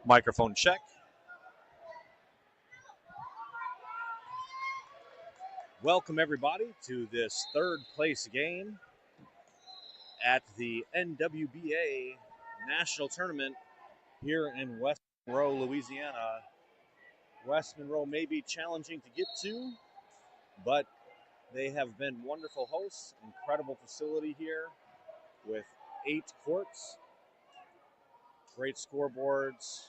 Microphone check. Welcome everybody to this third place game at the NWBA National Tournament here in West Monroe, Louisiana. West Monroe may be challenging to get to, but they have been wonderful hosts. Incredible facility here with 8 courts, great scoreboards,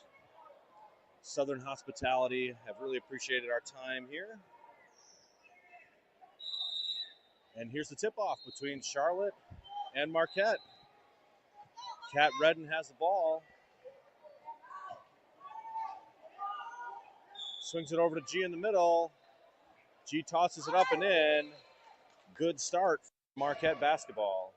Southern hospitality. Have really appreciated our time here. And here's the tip-off between Charlotte and Marquette. Kat Redden has the ball. Swings it over to G in the middle. G tosses it up and in. Good start for Marquette basketball.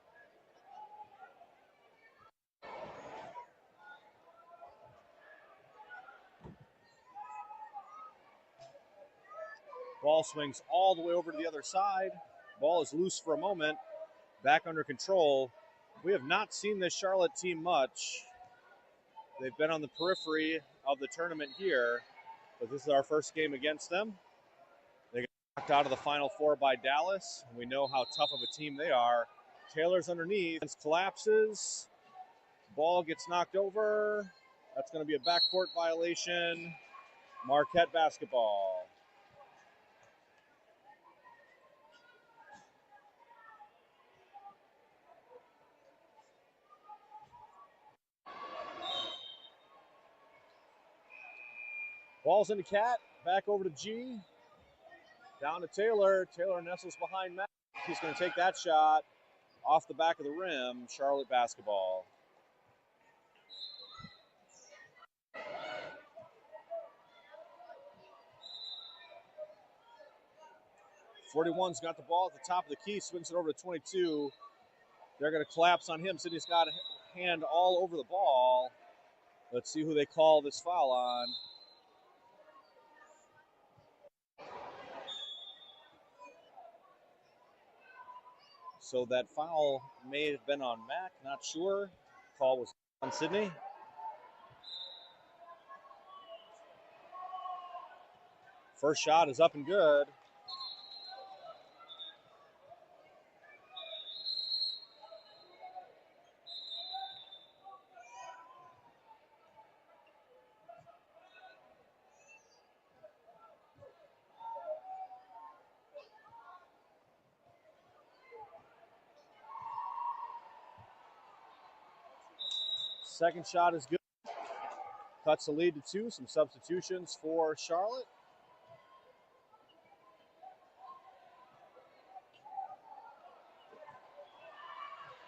Ball swings all the way over to the other side. Ball is loose for a moment. Back under control. We have not seen this Charlotte team much. They've been on the periphery of the tournament here, but this is our first game against them. They got knocked out of the Final Four by Dallas. We know how tough of a team they are. Taylor's underneath, collapses. Ball gets knocked over. That's going to be a backcourt violation. Marquette basketball. Ball's into Cat, back over to G. Down to Taylor. Taylor nestles behind Matt. He's going to take that shot off the back of the rim. Charlotte basketball. .41's got the ball at the top of the key, swings it over to 22. They're going to collapse on him. Sydney's got a hand all over the ball. Let's see who they call this foul on. So that foul may have been on Mac, not sure. Call was on Sydney. First shot is up and good. Second shot is good. Cuts the lead to 2. Some substitutions for Charlotte.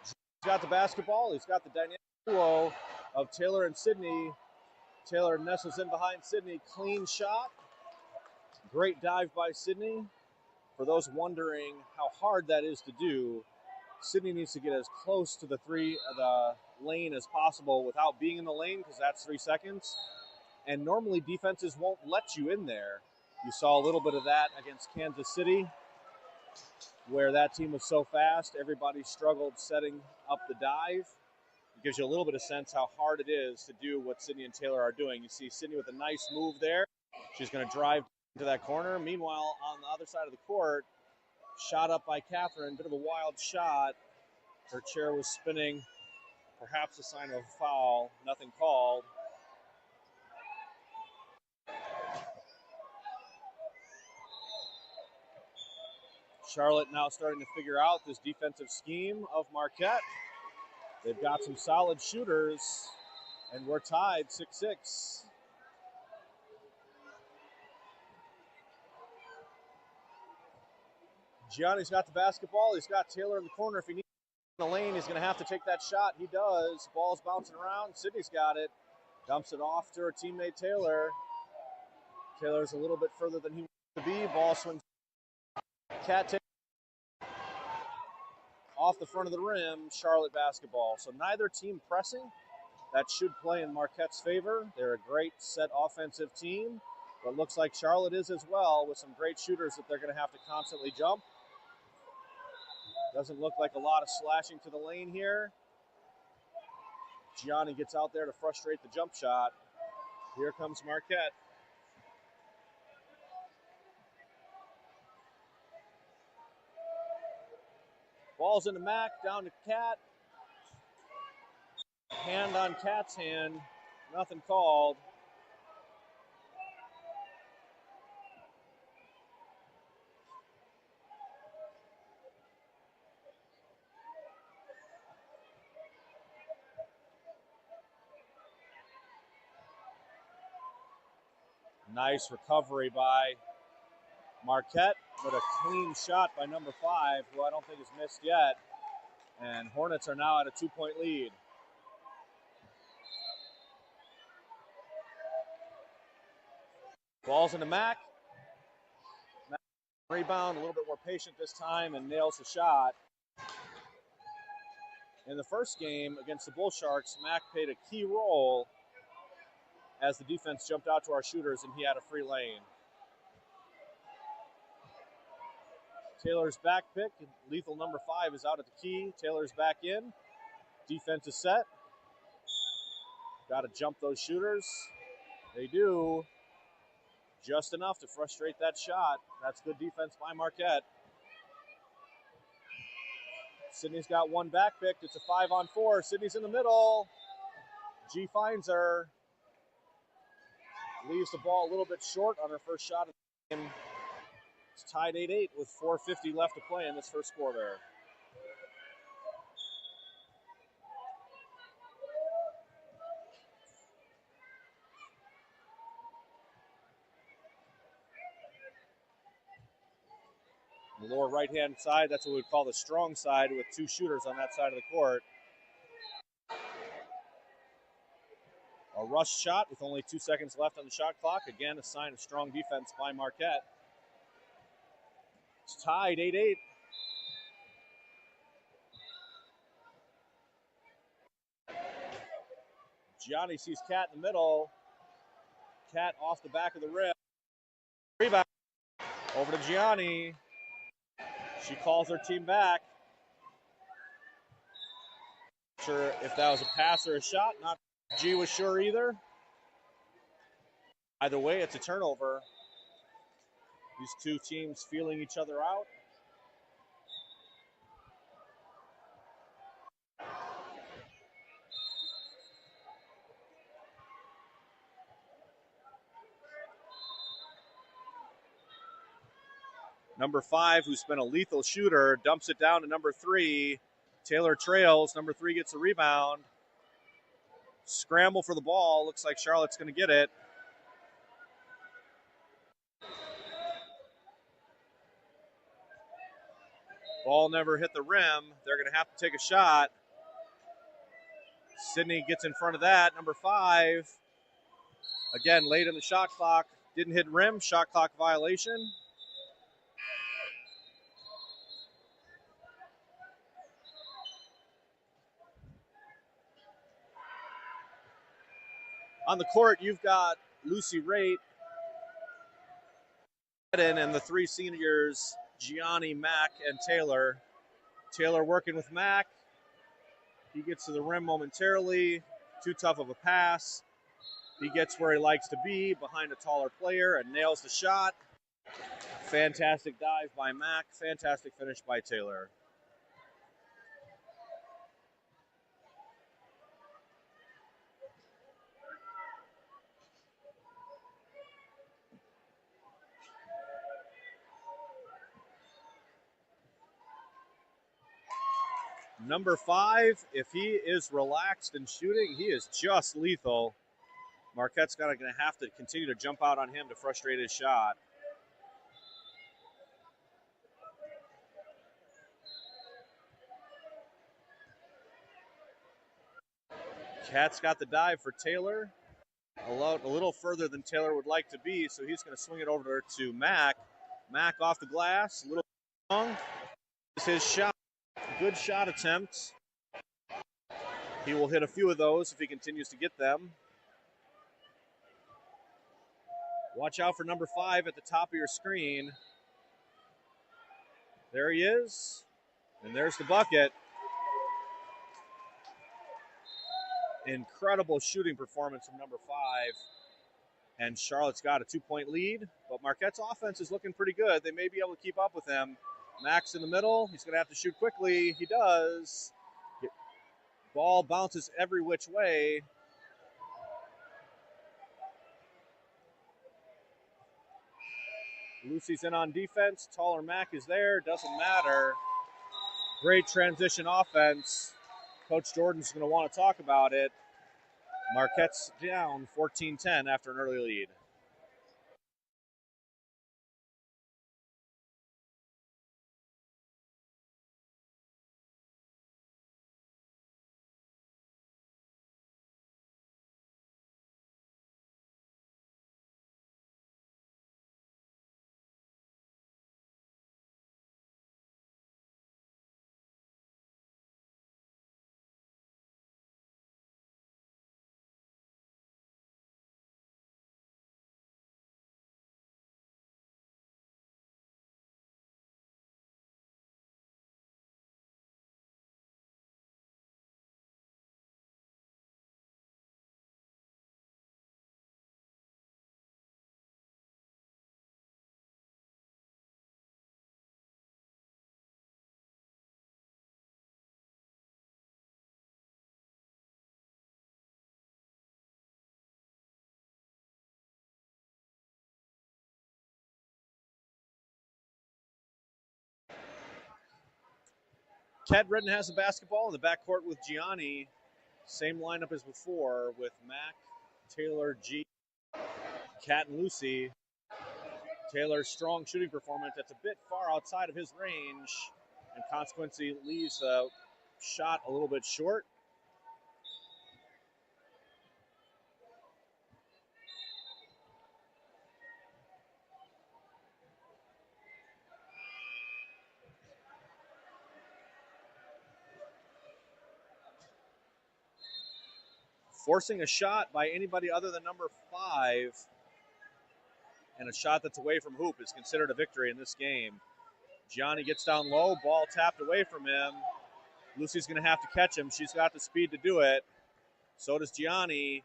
He's got the basketball. He's got the dynamic duo of Taylor and Sydney. Taylor nestles in behind Sydney. Clean shot. Great dive by Sydney. For those wondering how hard that is to do, Sydney needs to get as close to the lane as possible without being in the lane, because that's 3 seconds. And normally defenses won't let you in there. You saw a little bit of that against Kansas City, where that team was so fast, everybody struggled setting up the dive. It gives you a little bit of sense how hard it is to do what Sydney and Taylor are doing. You see Sydney with a nice move there. She's going to drive into that corner. Meanwhile, on the other side of the court, shot up by Catherine, bit of a wild shot. Her chair was spinning, perhaps a sign of a foul, nothing called. Charlotte now starting to figure out this defensive scheme of Marquette. They've got some solid shooters, and we're tied 6-6. Gianni's got the basketball. He's got Taylor in the corner. If he needs in the lane, he's going to have to take that shot. He does. Ball's bouncing around. Sydney's got it. Dumps it off to her teammate Taylor. Taylor's a little bit further than he wants to be. Ball swings. Cat takes off the front of the rim. Charlotte basketball. So neither team pressing. That should play in Marquette's favor. They're a great set offensive team. But looks like Charlotte is as well, with some great shooters that they're going to have to constantly jump. Doesn't look like a lot of slashing to the lane here. Gianni gets out there to frustrate the jump shot. Here comes Marquette. Ball's into Mack, down to Cat. Hand on Cat's hand. Nothing called. Nice recovery by Marquette, but a clean shot by number 5, who I don't think has missed yet. And Hornets are now at a 2-point lead. Ball's into Mack. Mack rebound, a little bit more patient this time, and nails the shot. In the first game against the Bull Sharks, Mack played a key role as the defense jumped out to our shooters and he had a free lane. Taylor's back pick. Lethal number 5 is out at the key. Taylor's back in. Defense is set. Got to jump those shooters. They do. Just enough to frustrate that shot. That's good defense by Marquette. Sydney's got one back picked. It's a 5-on-4. Sydney's in the middle. G finds her. Leaves the ball a little bit short on her first shot of the game. It's tied 8-8 with 4:50 left to play in this first quarter. The lower right-hand side, that's what we would call the strong side, with 2 shooters on that side of the court. A rush shot with only 2 seconds left on the shot clock. Again, a sign of strong defense by Marquette. It's tied 8-8. Gianni sees Cat in the middle. Cat off the back of the rim. Rebound. Over to Gianni. She calls her team back. Not sure if that was a pass or a shot. Not G was sure either. Either way, it's a turnover. These two teams feeling each other out. Number 5, who's been a lethal shooter, dumps it down to number 3. Taylor trails. Number 3 gets the rebound. Scramble for the ball. Looks like Charlotte's going to get it. Ball never hit the rim. They're going to have to take a shot. Sydney gets in front of that. Number 5. Again, late in the shot clock. Didn't hit rim. Shot clock violation. On the court, you've got Lucy Raitt and the 3 seniors, Gianni, Mack, and Taylor. Taylor working with Mack. He gets to the rim momentarily. Too tough of a pass. He gets where he likes to be, behind a taller player, and nails the shot. Fantastic dive by Mack. Fantastic finish by Taylor. Number 5, if he is relaxed and shooting, he is just lethal. Marquette's going to have to continue to jump out on him to frustrate his shot. Cat's got the dive for Taylor. A little further than Taylor would like to be, so he's going to swing it over to Mack. Mack off the glass, a little long. This is his shot. Good shot attempt. He will hit a few of those if he continues to get them. Watch out for number 5 at the top of your screen. There he is. And there's the bucket. Incredible shooting performance from number 5. And Charlotte's got a 2-point lead, but Marquette's offense is looking pretty good. They may be able to keep up with them. Max in the middle. He's going to have to shoot quickly. He does. Ball bounces every which way. Lucy's in on defense. Taller Mac is there. Doesn't matter. Great transition offense. Coach Jordan's going to want to talk about it. Marquette's down 14-10 after an early lead. Kedridden has the basketball in the backcourt with Gianni. Same lineup as before with Mac, Taylor, G, Kat, and Lucy. Taylor's strong shooting performance that's a bit far outside of his range, and consequently leaves the shot a little bit short. Forcing a shot by anybody other than number 5, and a shot that's away from hoop is considered a victory in this game. Gianni gets down low, ball tapped away from him. Lucy's going to have to catch him. She's got the speed to do it. So does Gianni.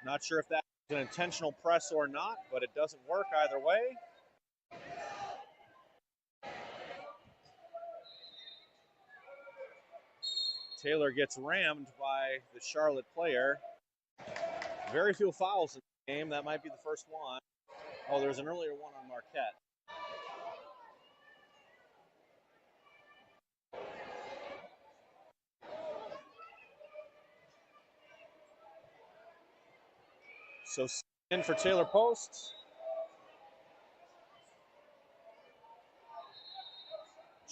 Not sure if that's an intentional press or not, but it doesn't work either way. Taylor gets rammed by the Charlotte player. Very few fouls in the game. That might be the first one. Oh, there's an earlier one on Marquette. So in for Taylor Post.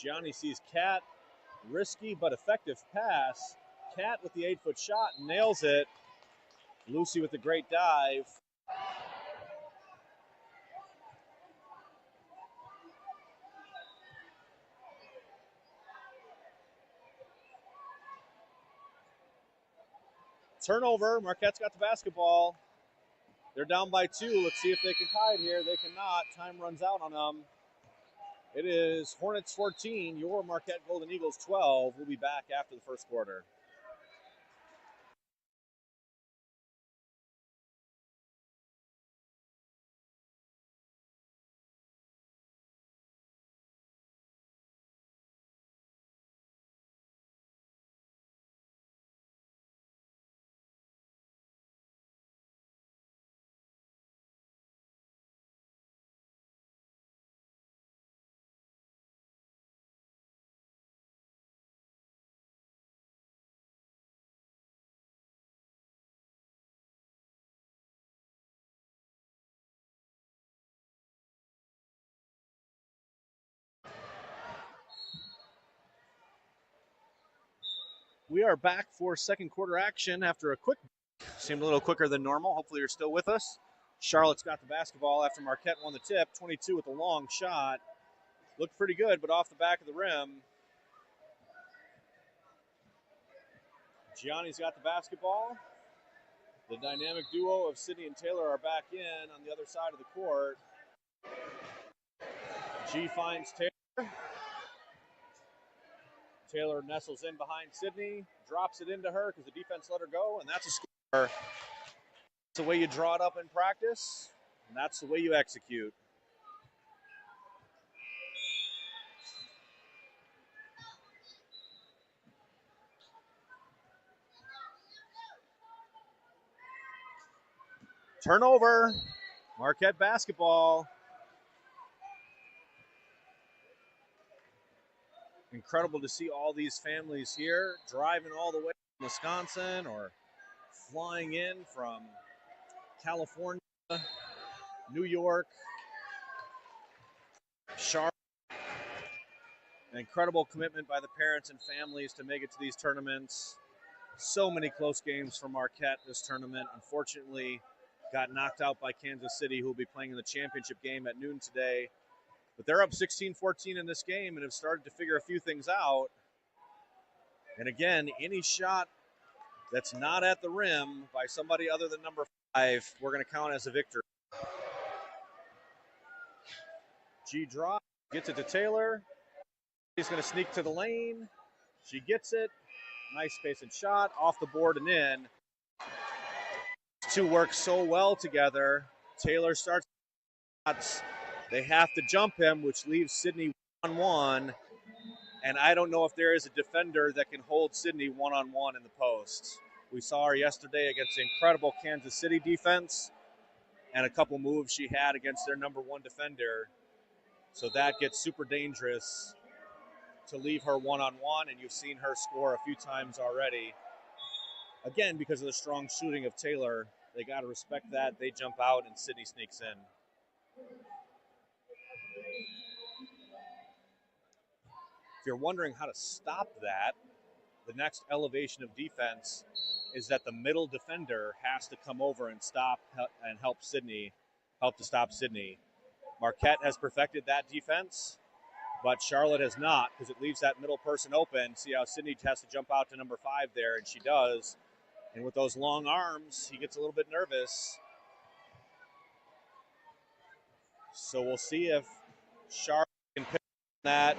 Gianni sees Kat. Risky but effective pass. Kat with the 8-foot shot nails it. Lucy with a great dive. Turnover. Marquette's got the basketball. They're down by 2. Let's see if they can tie it here. They cannot. Time runs out on them. It is Hornets 14, your Marquette Golden Eagles 12. We'll be back after the first quarter. We are back for second quarter action after a quick, seemed a little quicker than normal. Hopefully you're still with us. Charlotte's got the basketball after Marquette won the tip. 22 with a long shot. Looked pretty good, but off the back of the rim. Gianni's got the basketball. The dynamic duo of Sydney and Taylor are back in on the other side of the court. G finds Taylor. Taylor nestles in behind Sydney, drops it into her because the defense let her go, and that's a score. That's the way you draw it up in practice, and that's the way you execute. Turnover, Marquette basketball. Incredible to see all these families here driving all the way from Wisconsin or flying in from California, New York, Charlotte. An incredible commitment by the parents and families to make it to these tournaments. So many close games for Marquette this tournament. Unfortunately, got knocked out by Kansas City, who will be playing in the championship game at noon today. But they're up 16-14 in this game and have started to figure a few things out. And again, any shot that's not at the rim by somebody other than number 5, we're going to count as a victory. G drop, gets it to Taylor. He's going to sneak to the lane. She gets it. Nice space and shot, off the board and in. Two work so well together. Taylor starts shots. They have to jump him, which leaves Sydney 1-on-1. And I don't know if there is a defender that can hold Sydney 1-on-1 in the post. We saw her yesterday against the incredible Kansas City defense and a couple moves she had against their number 1 defender. So that gets super dangerous to leave her 1-on-1, and you've seen her score a few times already. Again, because of the strong shooting of Taylor, they got to respect that. They jump out, and Sydney sneaks in. If you're wondering how to stop that, the next elevation of defense is that the middle defender has to come over and stop and help to stop Sydney. Marquette has perfected that defense, but Charlotte has not, because it leaves that middle person open. See how Sydney has to jump out to number 5 there, and she does. And with those long arms, he gets a little bit nervous. So we'll see if Charlotte can pick that.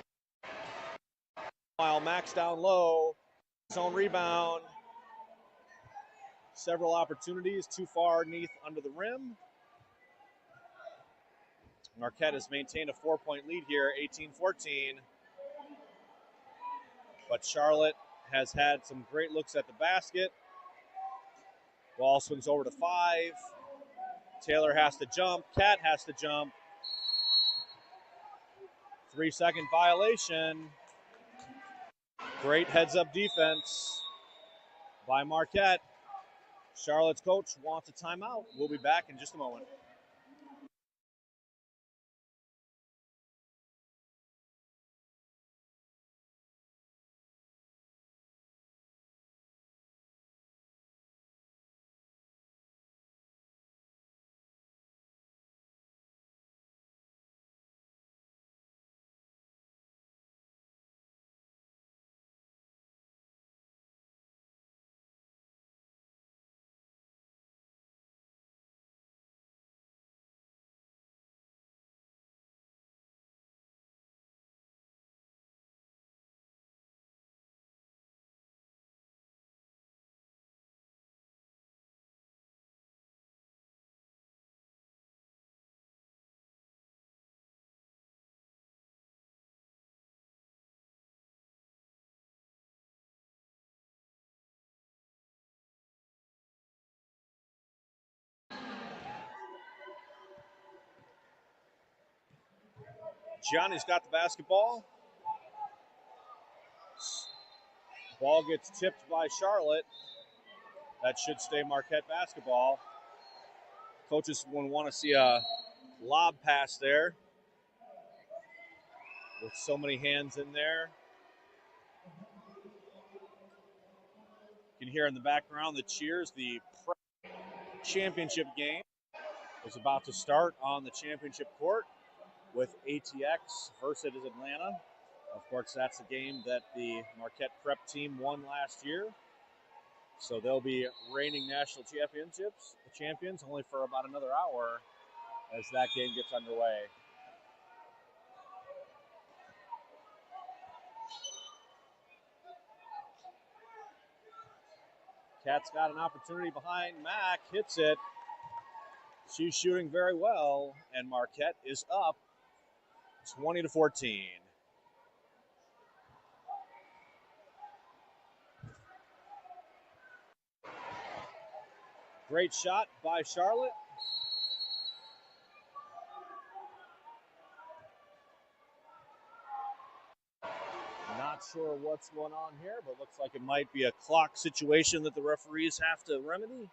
While Max down low, zone rebound. Several opportunities, too far underneath under the rim. Marquette has maintained a 4-point lead here, 18-14. But Charlotte has had some great looks at the basket. Ball swings over to 5. Taylor has to jump. Cat has to jump. 3-second violation. Great heads-up defense by Marquette. Charlotte's coach wants a timeout. We'll be back in just a moment. Gianni's got the basketball. Ball gets tipped by Charlotte. That should stay Marquette basketball. Coaches will want to see a lob pass there with so many hands in there. You can hear in the background the cheers. The championship game is about to start on the championship court with ATX versus Atlanta. Of course, that's the game that the Marquette Prep team won last year. So they'll be reigning national champions only for about another hour as that game gets underway. Marquette's got an opportunity behind Mack, hits it. She's shooting very well, and Marquette is up 20-14. Great shot by Charlotte. Not sure what's going on here, but looks like it might be a clock situation that the referees have to remedy.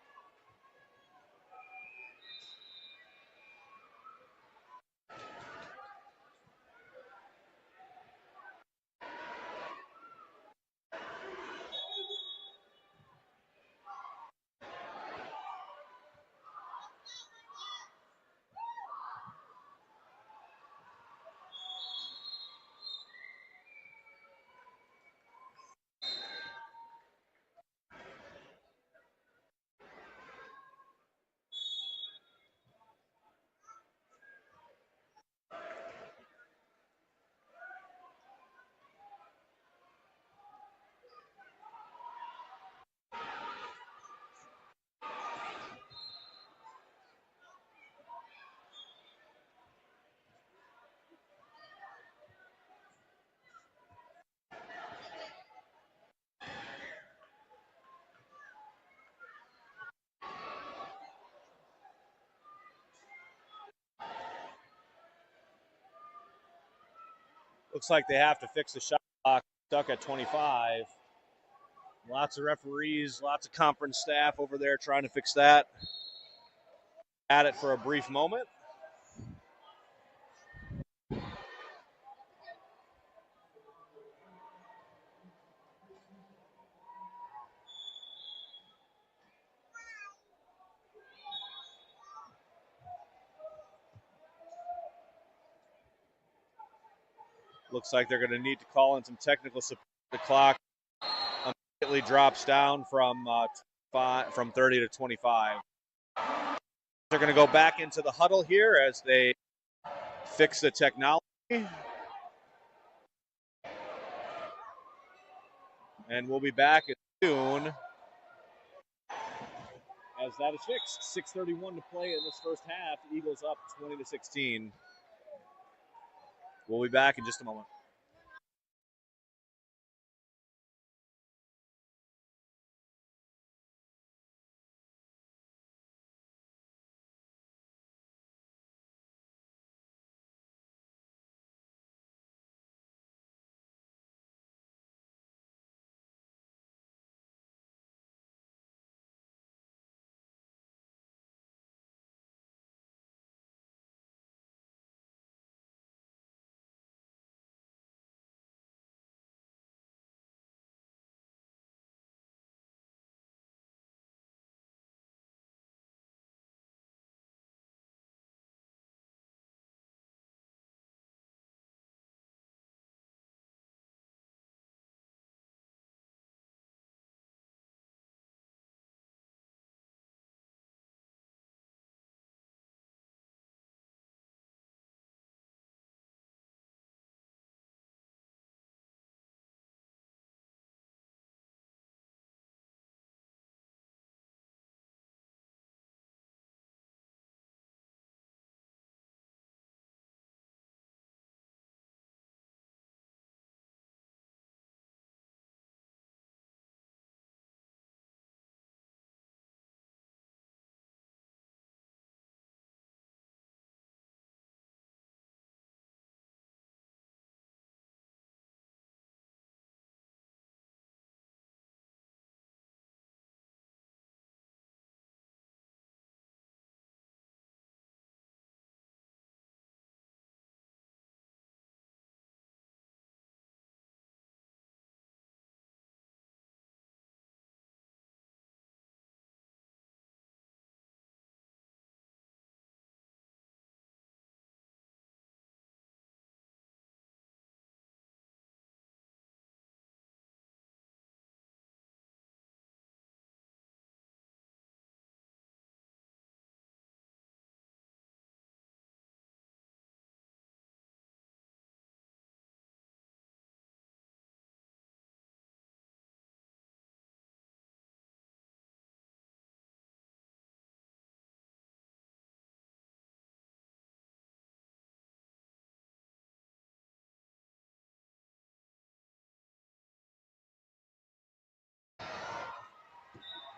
Looks like they have to fix the shot clock, stuck at 25. Lots of referees, lots of conference staff over there trying to fix that. At it for a brief moment. Looks like they're going to need to call in some technical support. The clock immediately drops down from 30 to 25. They're going to go back into the huddle here as they fix the technology. And we'll be back soon as that is fixed. 6:31 to play in this first half. Eagles up 20-16. We'll be back in just a moment.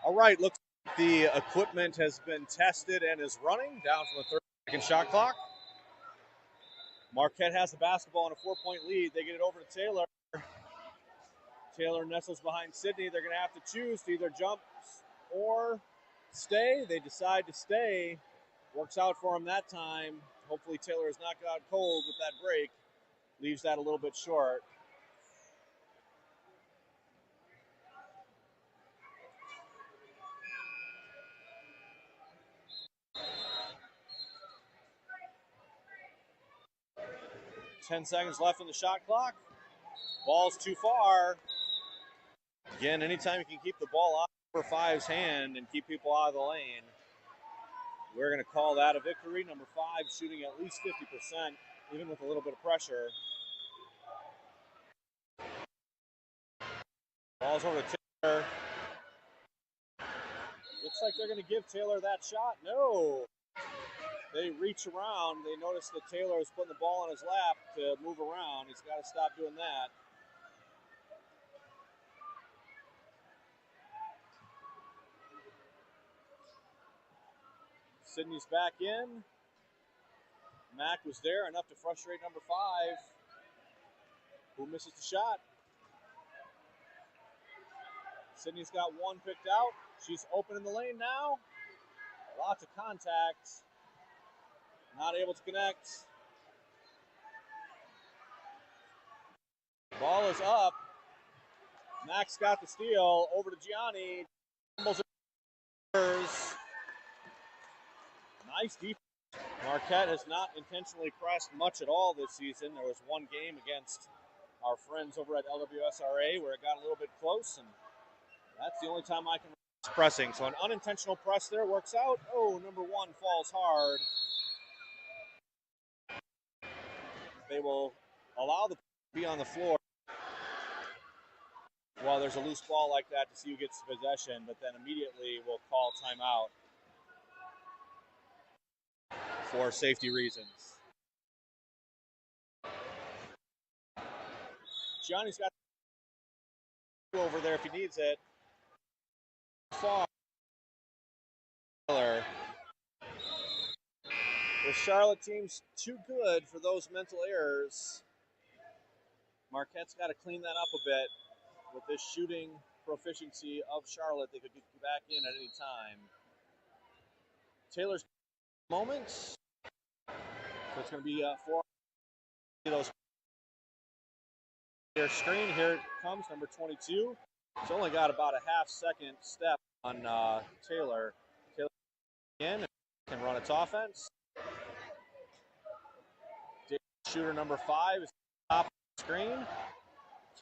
All right, looks like the equipment has been tested and is running down from the 30-second shot clock. Marquette has the basketball in a 4-point lead. They get it over to Taylor. Taylor nestles behind Sydney. They're going to have to choose to either jump or stay. They decide to stay. Works out for them that time. Hopefully Taylor has not got cold with that break. Leaves that a little bit short. Ten seconds left on the shot clock. Ball's too far. Again, anytime you can keep the ball out of number 5's hand and keep people out of the lane, we're going to call that a victory. Number 5 shooting at least 50%, even with a little bit of pressure. Ball's over to Taylor. Looks like they're going to give Taylor that shot. No. They reach around. They notice that Taylor is putting the ball on his lap to move around. He's got to stop doing that. Sydney's back in. Mack was there, enough to frustrate number 5, who misses the shot. Sydney's got one picked out. She's open in the lane now. Lots of contact. Not able to connect. Ball is up. Max got the steal. Over to Gianni. Nice defense. Marquette has not intentionally pressed much at all this season. There was one game against our friends over at LWSRA where it got a little bit close, and that's the only time I can pressing. So an unintentional press there works out. Oh, number 1 falls hard. They will allow the to be on the floor while there's a loose ball like that to see who gets possession, but then immediately will call timeout for safety reasons. Gianni's got over there if he needs it. Far. The Charlotte team's too good for those mental errors. Marquette's got to clean that up a bit. With this shooting proficiency of Charlotte, they could get back in at any time. Taylor's moments. So it's going to be 4 those. Their screen, here it comes, number 22. It's only got about a half-second step on Taylor. Taylor in can run its offense. Shooter number 5 is top of the screen.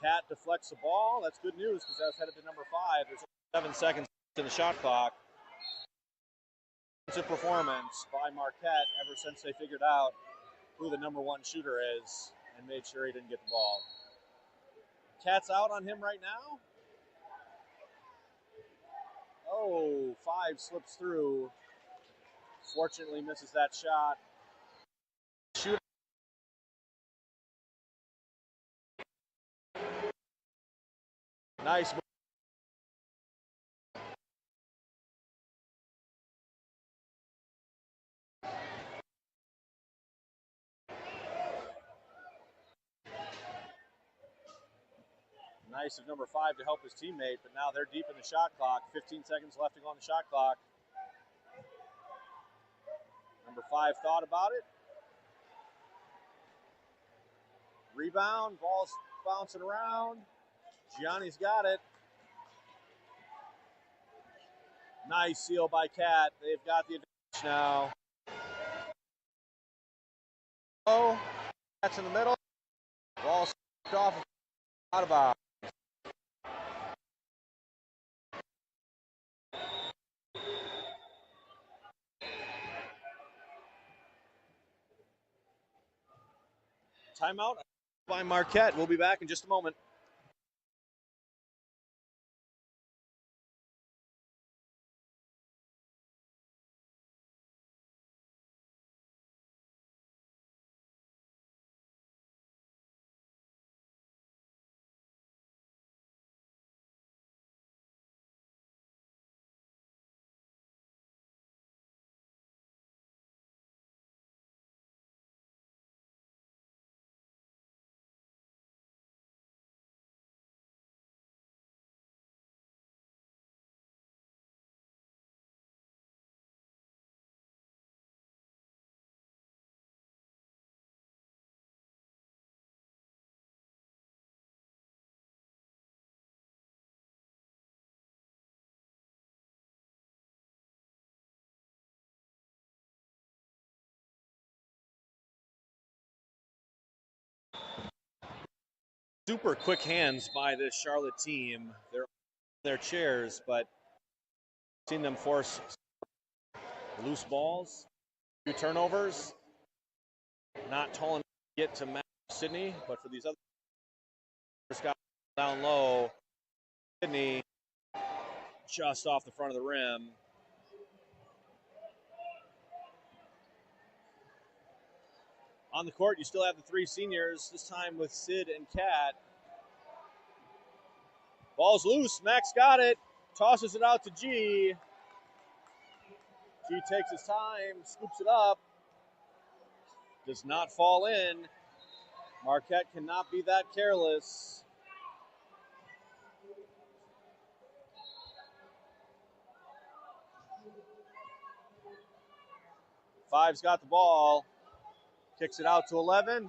Cat deflects the ball. That's good news because that's headed to number 5. There's 7 seconds in the shot clock. It's a performance by Marquette ever since they figured out who the number 1 shooter is and made sure he didn't get the ball. Cat's out on him right now. Oh, 5 slips through. Fortunately misses that shot. Shooter. Nice move. Nice of number 5 to help his teammate, but now they're deep in the shot clock. 15 seconds left to go on the shot clock. Number 5 thought about it. Rebound, ball's bouncing around. Gianni's got it. Nice seal by Cat. They've got the advantage now. Oh, Cat's in the middle. Ball stripped off out of bounds. Timeout by Marquette. We'll be back in just a moment. Super quick hands by this Charlotte team. They're on their chairs, but seen them force loose balls, few turnovers. Not tall enough to get to match Sydney, but for these other guys down low, Sydney just off the front of the rim. On the court, you still have the three seniors, this time with Sid and Kat. Ball's loose. Max got it. Tosses it out to G. G takes his time, scoops it up. Does not fall in. Marquette cannot be that careless. Five's got the ball. Kicks it out to 11.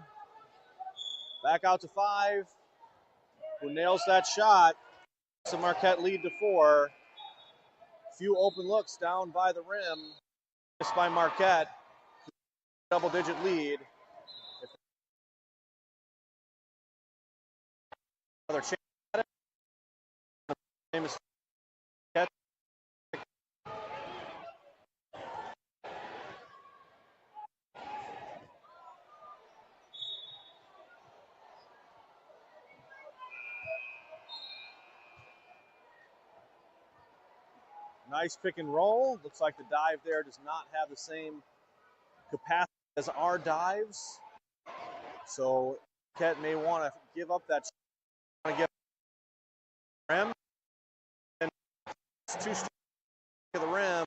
Back out to 5. Who nails that shot. So Marquette lead to 4. Few open looks down by the rim. Missed by Marquette. Double-digit lead. Another chance at it. Famous catch. Nice pick and roll. Looks like the dive there does not have the same capacity as our dives. So Marquette may want to give up that shot. Want to get rim. And it's too strong to the rim.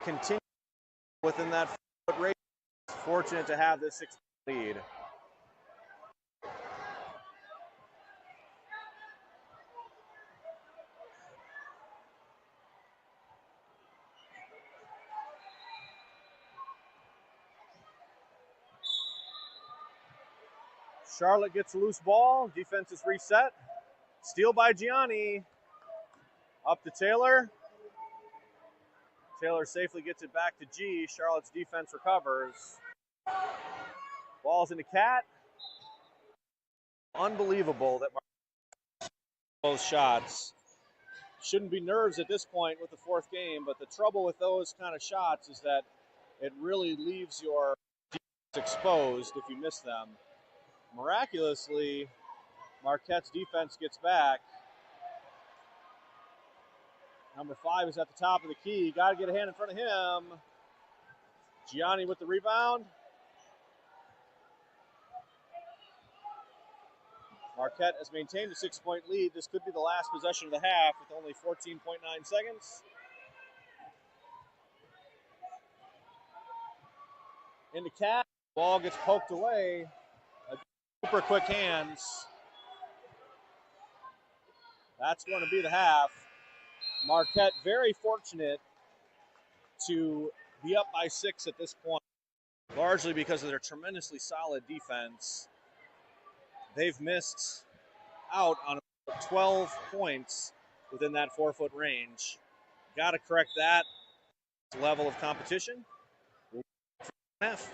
Continue within that foot rate. Fortunate to have this 6 lead. Charlotte gets a loose ball. Defense is reset. Steal by Gianni. Up to Taylor. Taylor safely gets it back to G. Charlotte's defense recovers. Ball's into Cat. Unbelievable that those shots. Shouldn't be nerves at this point with the 4th game, but the trouble with those kind of shots is that it really leaves your defense exposed if you miss them. Miraculously, Marquette's defense gets back. Number 5 is at the top of the key. Got to get a hand in front of him. Gianni with the rebound. Marquette has maintained a 6-point lead. This could be the last possession of the half with only 14.9 seconds. Into Cat. Ball gets poked away. Super quick hands. That's going to be the half. Marquette very fortunate to be up by 6 at this point, largely because of their tremendously solid defense. They've missed out on 12 points within that 4-foot range. Got to correct that level of competition. Half.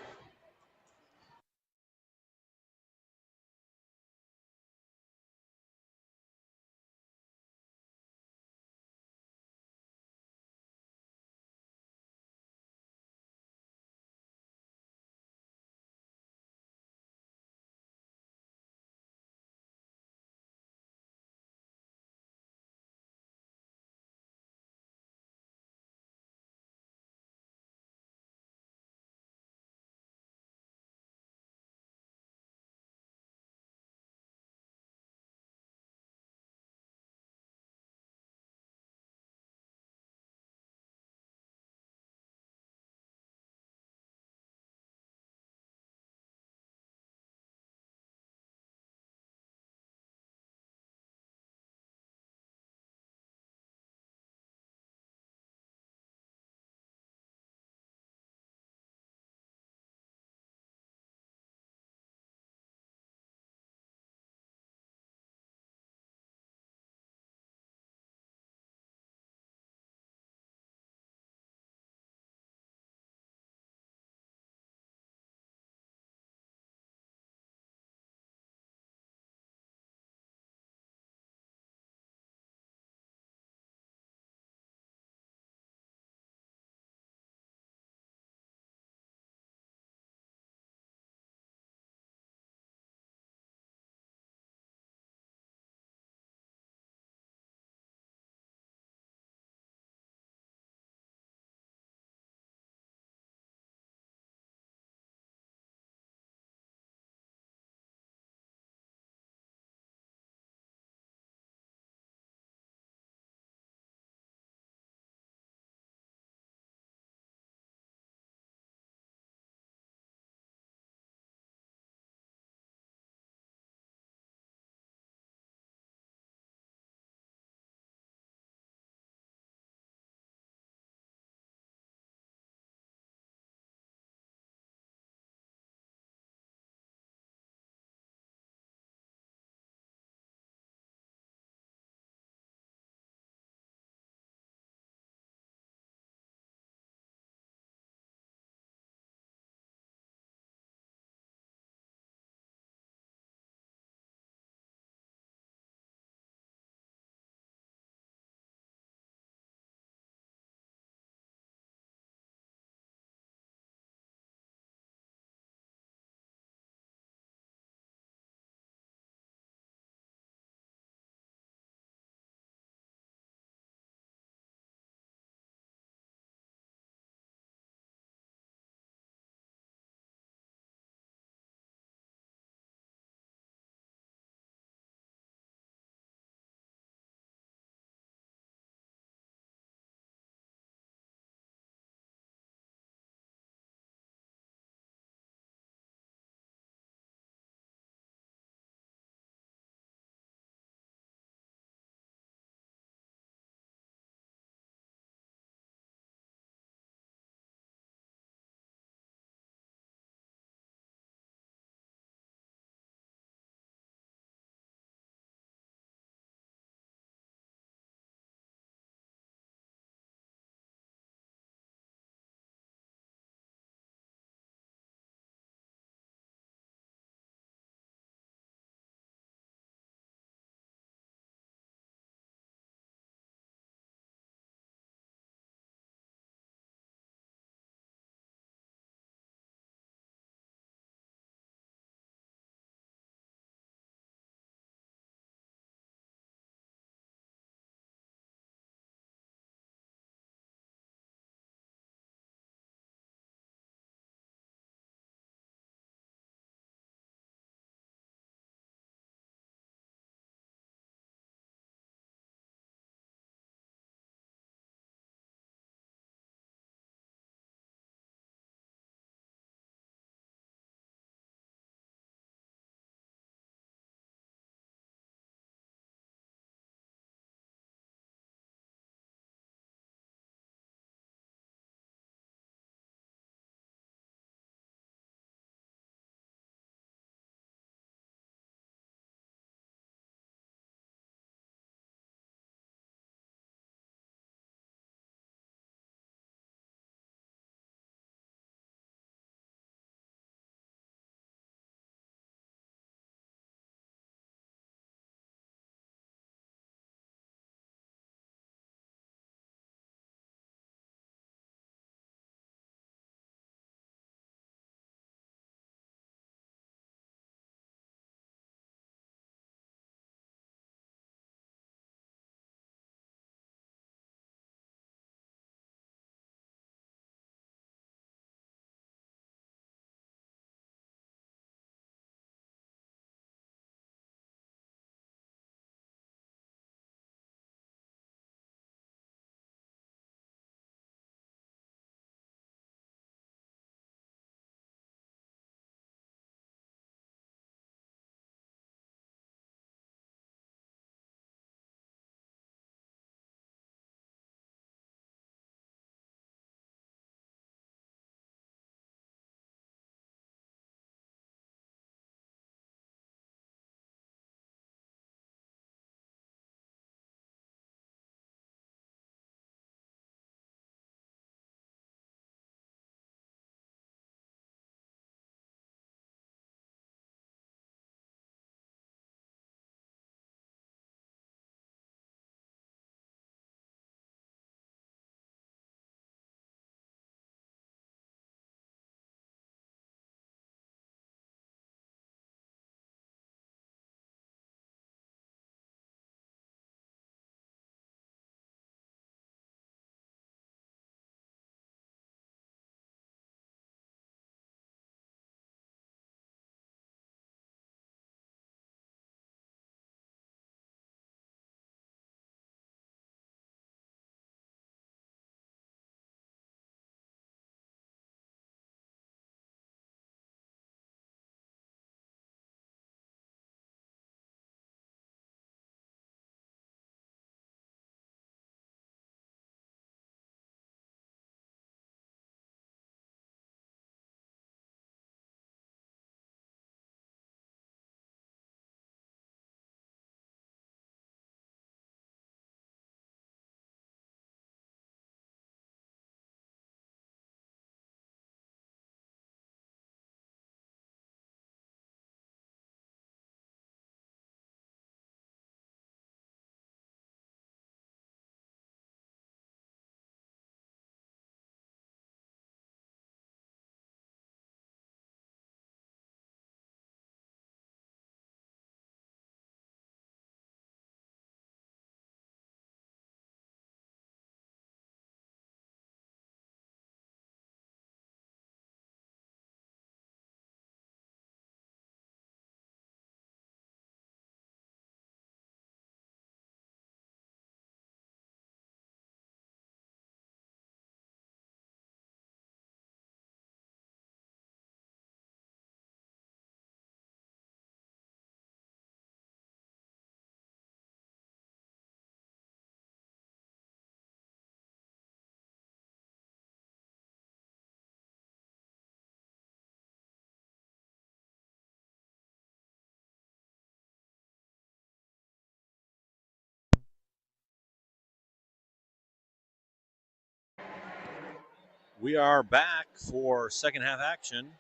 We are back for second half action.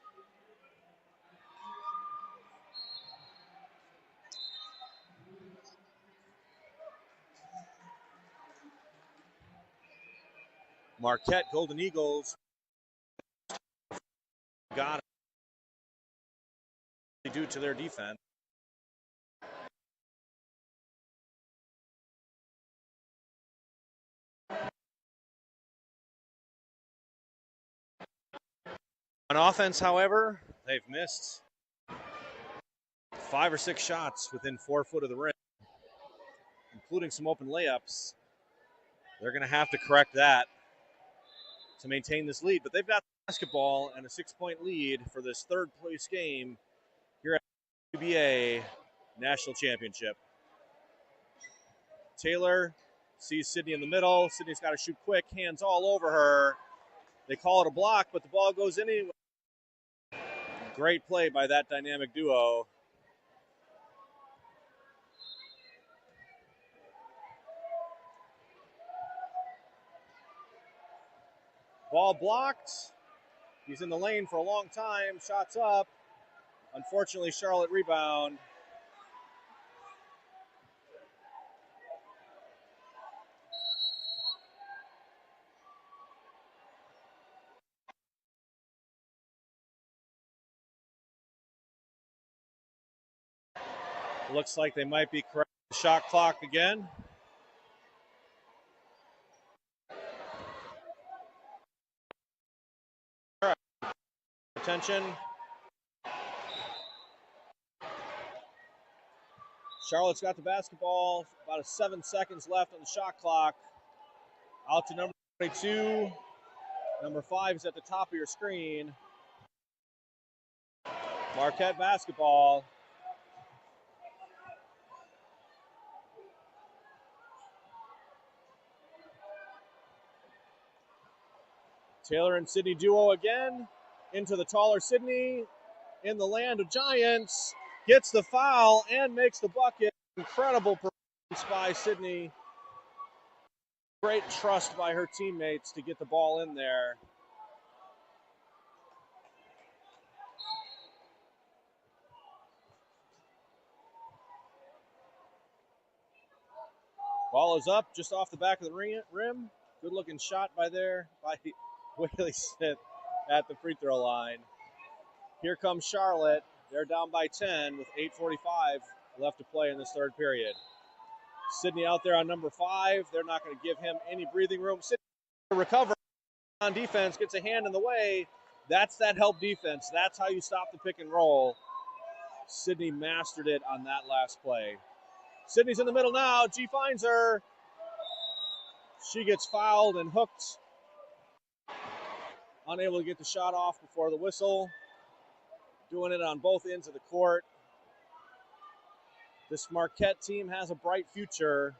Marquette Golden Eagles got it due to their defense. On offense, however, they've missed 5 or 6 shots within 4 foot of the rim, including some open layups. They're going to have to correct that to maintain this lead. But they've got basketball and a 6-point lead for this third place game here at the WBA National Championship. Taylor sees Sydney in the middle. Sydney's got to shoot quick, hands all over her. They call it a block, but the ball goes in anyway. Great play by that dynamic duo. Ball blocked. He's in the lane for a long time. Shots up. Unfortunately, Charlotte rebound. Looks like they might be correcting the shot clock again. Attention. Charlotte's got the basketball. About 7 seconds left on the shot clock. Out to number 22. Number 5 is at the top of your screen. Marquette basketball. Taylor and Sydney duo again. Into the taller Sydney. In the land of giants. Gets the foul and makes the bucket. Incredible performance by Sydney. Great trust by her teammates to get the ball in there. Ball is up just off the back of the rim. Good looking shot by Whaley Smith at the free throw line. Here comes Charlotte. They're down by 10 with 8:45 left to play in this third period. Sydney out there on number 5. They're not going to give him any breathing room. Sydney recover on defense, gets a hand in the way. That's that help defense. That's how you stop the pick and roll. Sydney mastered it on that last play. Sydney's in the middle now. G finds her. She gets fouled and hooked. Unable to get the shot off before the whistle. Doing it on both ends of the court. This Marquette team has a bright future.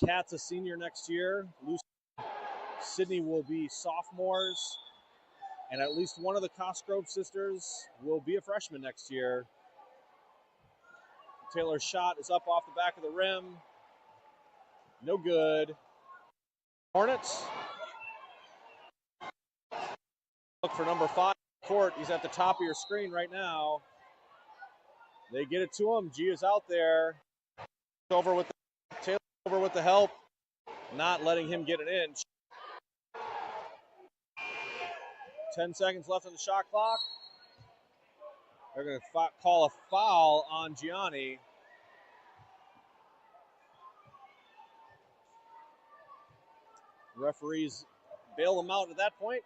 Kat's a senior next year. Sydney will be sophomores. And at least one of the Cosgrove sisters will be a freshman next year. Taylor's shot is up off the back of the rim. No good. Hornets. Look for number 5 court. He's at the top of your screen right now. They get it to him. G is out there. Taylor over with the help. Not letting him get it in. 10 seconds left on the shot clock. They're going to call a foul on Gianni. Referees bail them out at that point.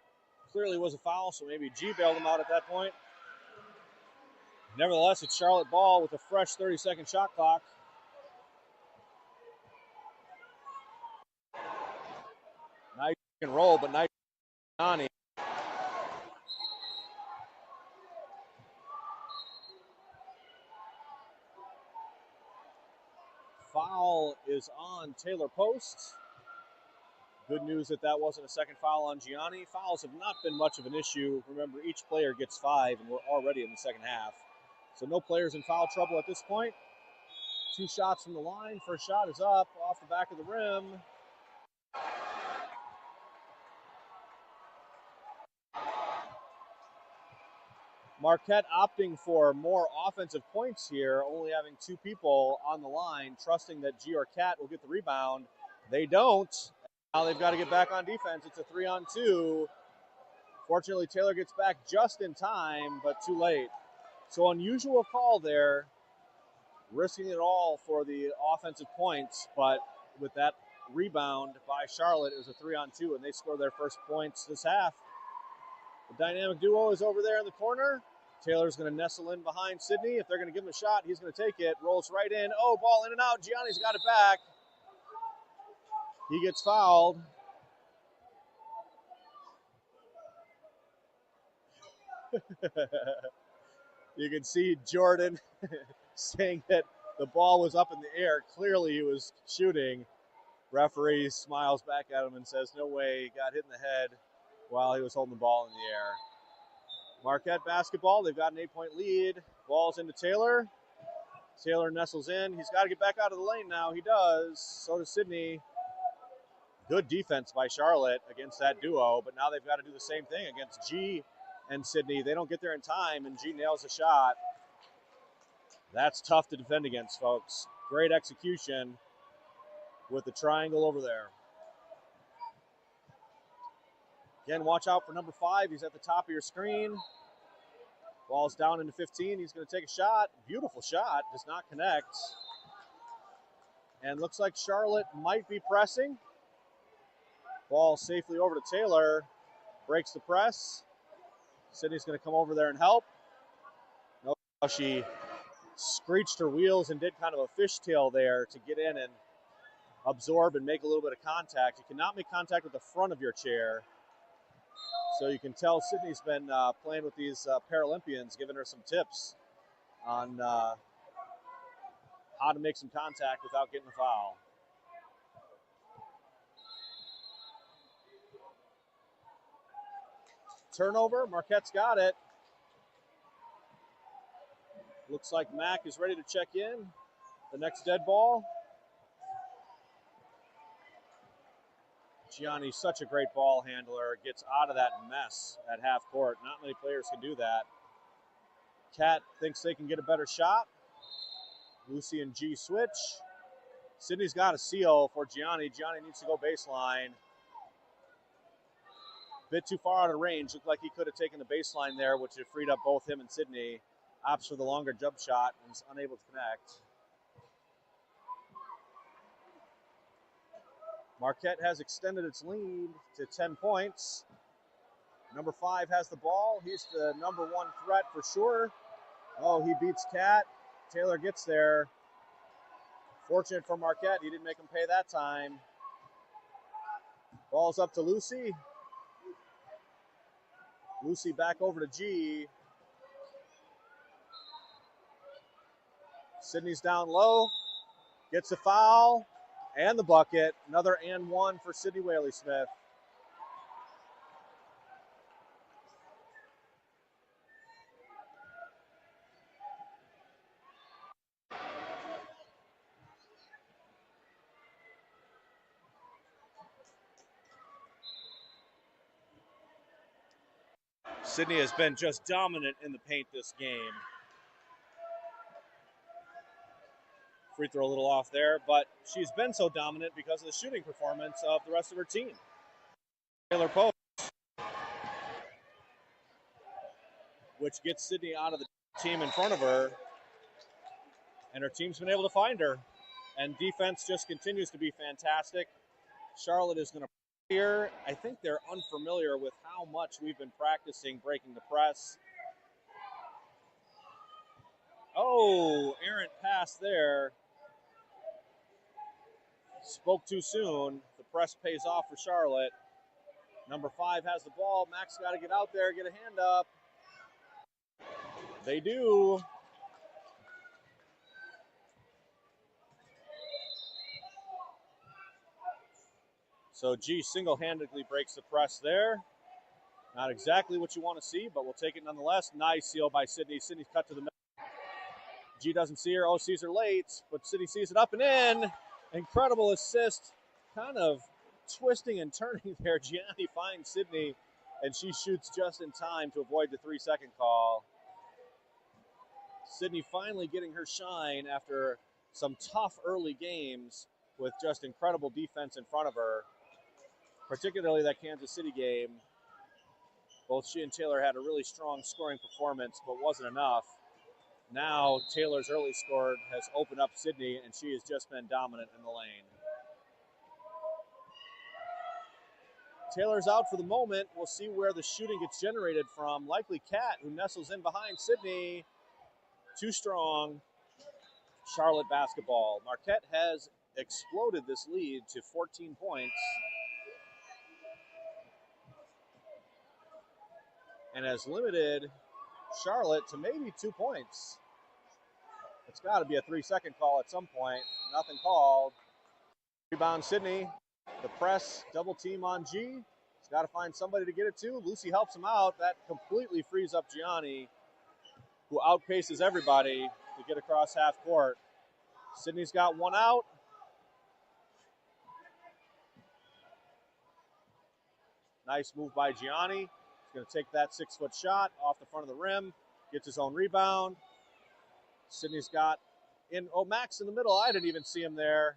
Clearly was a foul, so maybe G bailed them out at that point. Nevertheless, it's Charlotte ball with a fresh 30-second shot clock. Nice and roll, but nice Gianni. Foul is on Taylor Post. Good news that wasn't a second foul on Gianni. Fouls have not been much of an issue. Remember, each player gets 5, and we're already in the second half. So no players in foul trouble at this point. 2 shots from the line. First shot is up off the back of the rim. Marquette opting for more offensive points here, only having 2 people on the line, trusting that G or Cat will get the rebound. They don't. Now they've got to get back on defense. It's a 3-on-2. Fortunately, Taylor gets back just in time, but too late. So unusual call there, risking it all for the offensive points, but with that rebound by Charlotte, it was a 3-on-2, and they score their first points this half. The dynamic duo is over there in the corner. Taylor's going to nestle in behind Sydney. If they're going to give him a shot, he's going to take it. Rolls right in. Oh, ball in and out. Gianni's got it back. He gets fouled. You can see Jordan saying that the ball was up in the air. Clearly he was shooting. Referee smiles back at him and says, no way, he got hit in the head while he was holding the ball in the air. Marquette basketball, they've got an 8-point lead. Ball's into Taylor. Taylor nestles in. He's got to get back out of the lane now. He does. So does Sydney. Good defense by Charlotte against that duo, but now they've got to do the same thing against G and Sydney. They don't get there in time, and G nails a shot. That's tough to defend against, folks. Great execution with the triangle over there. Again, watch out for number 5. He's at the top of your screen. Ball's down into 15. He's going to take a shot. Beautiful shot. Does not connect. And looks like Charlotte might be pressing. Ball safely over to Taylor. Breaks the press. Sydney's going to come over there and help. No, she screeched her wheels and did kind of a fishtail there to get in and absorb and make a little bit of contact. You cannot make contact with the front of your chair. So you can tell Sydney's been playing with these Paralympians, giving her some tips on how to make some contact without getting a foul. Turnover, Marquette's got it. Looks like Mack is ready to check in. The next dead ball. Gianni's such a great ball handler. Gets out of that mess at half court. Not many players can do that. Cat thinks they can get a better shot. Lucy and G switch. Sydney's got a seal for Gianni. Gianni needs to go baseline. Bit too far out of range. Looked like he could have taken the baseline there, which would have freed up both him and Sydney. Opts for the longer jump shot and is unable to connect. Marquette has extended its lead to 10 points. Number 5 has the ball. He's the number 1 threat for sure. Oh, he beats Cat. Taylor gets there. Fortunate for Marquette. He didn't make him pay that time. Ball's up to Lucy. Lucy back over to G. Sydney's down low. Gets a foul. And the bucket. Another and one for Sydney Whaley-Smith. Sydney has been just dominant in the paint this game. Free throw a little off there, but she's been so dominant because of the shooting performance of the rest of her team. Taylor Post, which gets Sydney out of the team in front of her, and her team's been able to find her. And defense just continues to be fantastic. Charlotte is going to here. I think they're unfamiliar with how much we've been practicing breaking the press. Oh, errant pass there. Spoke too soon. The press pays off for Charlotte. Number 5 has the ball. Mac's got to get out there, get a hand up. They do. So G single-handedly breaks the press there. Not exactly what you want to see, but we'll take it nonetheless. Nice seal by Sydney. Sydney's cut to the middle. G doesn't see her. Oh, sees her late, but Sydney sees it up and in. Incredible assist. Kind of twisting and turning there. Gianni finds Sydney, and she shoots just in time to avoid the 3-second call. Sydney finally getting her shine after some tough early games with just incredible defense in front of her, particularly that Kansas City game. Both she and Taylor had a really strong scoring performance, but wasn't enough. Now Taylor's early score has opened up Sydney, and she has just been dominant in the lane. Taylor's out for the moment. We'll see where the shooting gets generated from. Likely Kat, who nestles in behind Sydney. Too strong. Charlotte basketball. Marquette has exploded this lead to 14 points. And has limited Charlotte to maybe 2 points. It's got to be a 3-second call at some point. Nothing called. Rebound Sydney. The press, double team on G. He's got to find somebody to get it to. Lucy helps him out. That completely frees up Gianni, who outpaces everybody to get across half court. Sydney's got one out. Nice move by Gianni. He's going to take that 6-foot shot off the front of the rim. Gets his own rebound. Sydney's got in. Oh, Max in the middle. I didn't even see him there.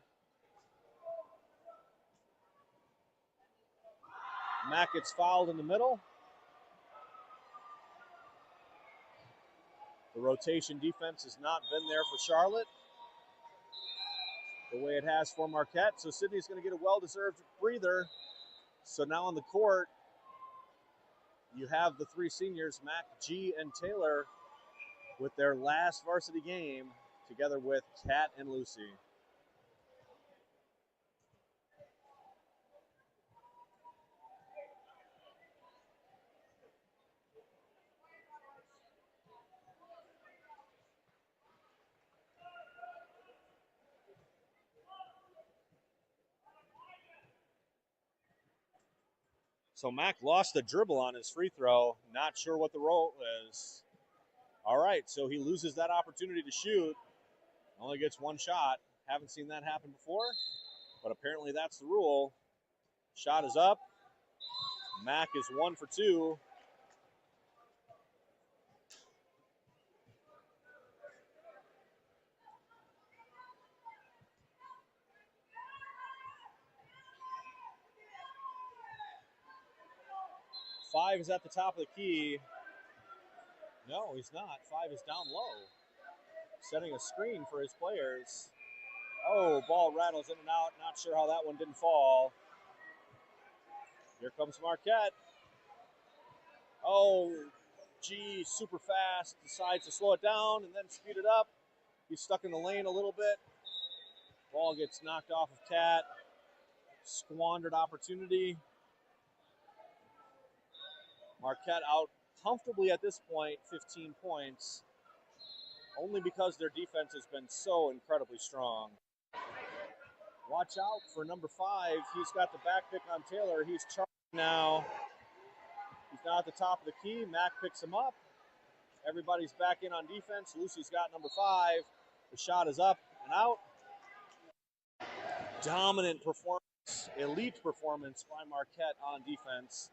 Mack gets fouled in the middle. The rotation defense has not been there for Charlotte the way it has for Marquette. So Sydney's going to get a well-deserved breather. So now on the court, you have the three seniors, Mack, G, and Taylor, with their last varsity game, together with Kat and Lucy. So Mack lost the dribble on his free throw. Not sure what the role is. All right, so he loses that opportunity to shoot. Only gets one shot. Haven't seen that happen before, but apparently that's the rule. Shot is up. Mack is 1 for 2. Five is at the top of the key. No, he's not. 5 is down low. Setting a screen for his players. Oh, ball rattles in and out. Not sure how that one didn't fall. Here comes Marquette. Oh, G, super fast. Decides to slow it down and then speed it up. He's stuck in the lane a little bit. Ball gets knocked off of Kat. Squandered opportunity. Marquette out comfortably at this point, 15 points, only because their defense has been so incredibly strong. Watch out for number 5. He's got the back pick on Taylor. He's charging now. He's now at the top of the key. Mack picks him up. Everybody's back in on defense. Lucy's got number 5. The shot is up and out. Dominant performance, elite performance by Marquette on defense,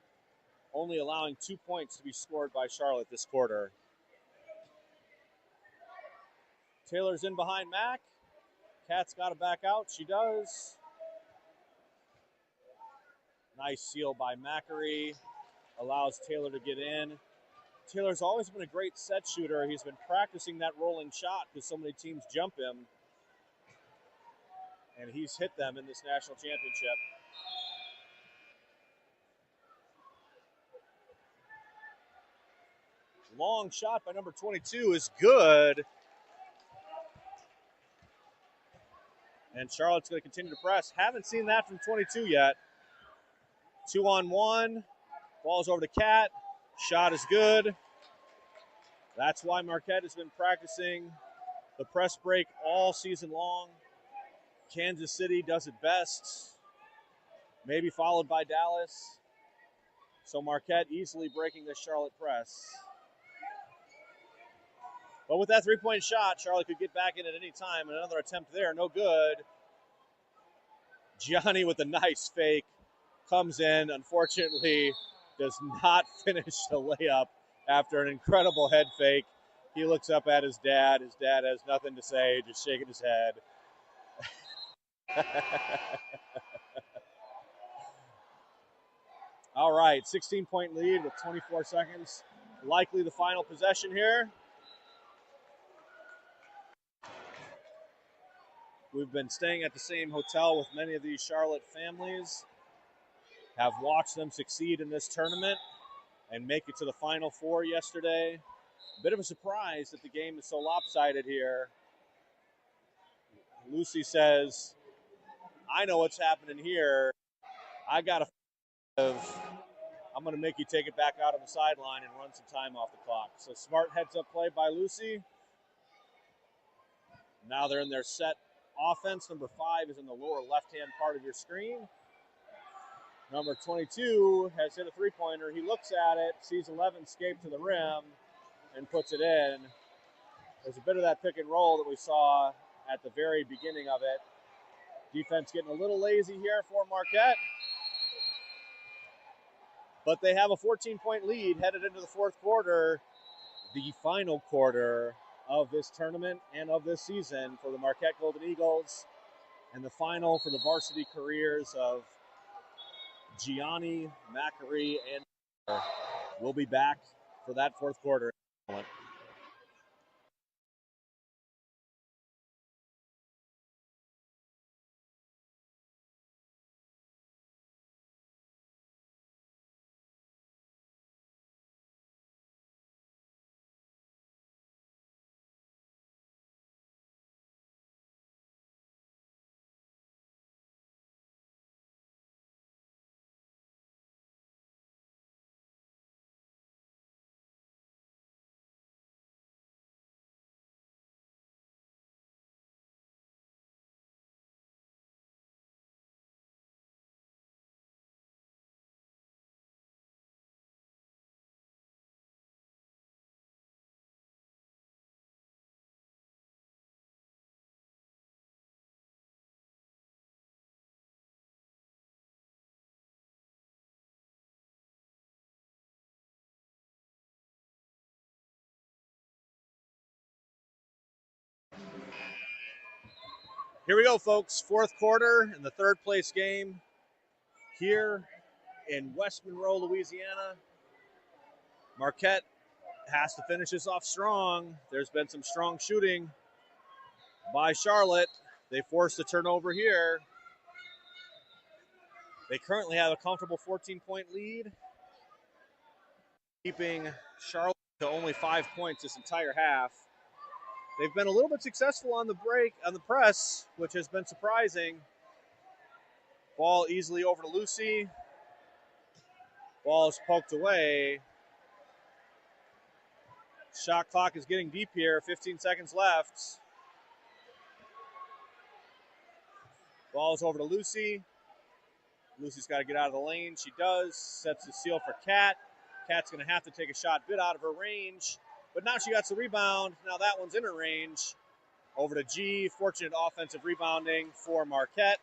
only allowing 2 points to be scored by Charlotte this quarter. Taylor's in behind Mack. Kat's got to back out. She does. Nice seal by Mackery. Allows Taylor to get in. Taylor's always been a great set shooter. He's been practicing that rolling shot because so many teams jump him. And he's hit them in this national championship. Long shot by number 22 is good. And Charlotte's going to continue to press. Haven't seen that from 22 yet. 2-on-1. Ball's over to Kat. Shot is good. That's why Marquette has been practicing the press break all season long. Kansas City does it best. Maybe followed by Dallas. So Marquette easily breaking the Charlotte press. But with that three-point shot, Charlotte could get back in at any time. And another attempt there, no good. Gianni with a nice fake comes in. Unfortunately, does not finish the layup after an incredible head fake. He looks up at his dad. His dad has nothing to say, just shaking his head. All right, 16-point lead with 24 seconds. Likely the final possession here. We've been staying at the same hotel with many of these Charlotte families. Have watched them succeed in this tournament and make it to the Final Four yesterday. A bit of a surprise that the game is so lopsided here. Lucy says, I know what's happening here. I'm going to make you take it back out on the sideline and run some time off the clock. So smart heads-up play by Lucy. Now they're in their set offense. Number 5 is in the lower left-hand part of your screen. Number 22 has hit a three-pointer. He looks at it, sees 11 escape to the rim, and puts it in. There's a bit of that pick and roll that we saw at the very beginning of it. Defense getting a little lazy here for Marquette. But they have a 14-point lead headed into the fourth quarter, the final quarter of this tournament and of this season for the Marquette Golden Eagles, and the final for the varsity careers of Gianni, Macri, and we'll be back for that fourth quarter. Here we go, folks. Fourth quarter in the third place game here in West Monroe, Louisiana. Marquette has to finish this off strong. There's been some strong shooting by Charlotte. They forced a turnover here. They currently have a comfortable 14-point lead, keeping Charlotte to only 5 points this entire half. They've been a little bit successful on the break, on the press, which has been surprising. Ball easily over to Lucy. Ball is poked away. Shot clock is getting deep here. 15 seconds left. Ball's over to Lucy. Lucy's got to get out of the lane. She does. Sets the seal for Kat. Kat's going to have to take a shot bit out of her range. But now she got the rebound. Now that one's in her range. Over to G. Fortunate offensive rebounding for Marquette.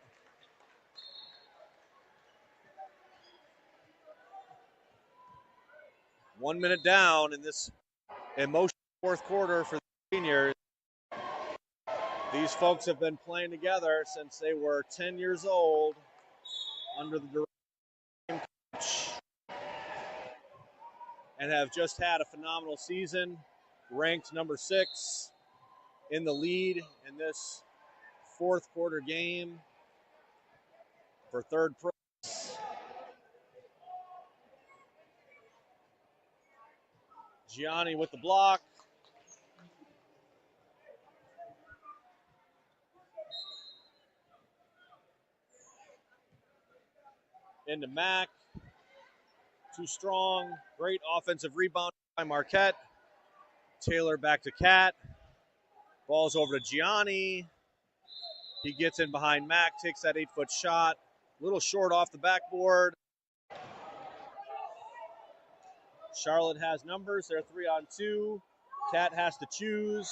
One minute down in this emotional fourth quarter for the seniors. These folks have been playing together since they were 10 years old under the direction of coach, and have just had a phenomenal season, ranked number 6 in the lead in this fourth quarter game for third place. Gianni with the block. Into Mac. Too strong. Great offensive rebound by Marquette. Taylor back to Kat. Ball's over to Gianni. He gets in behind Mac, takes that 8-foot shot. A little short off the backboard. Charlotte has numbers. They're 3-on-2. Kat has to choose.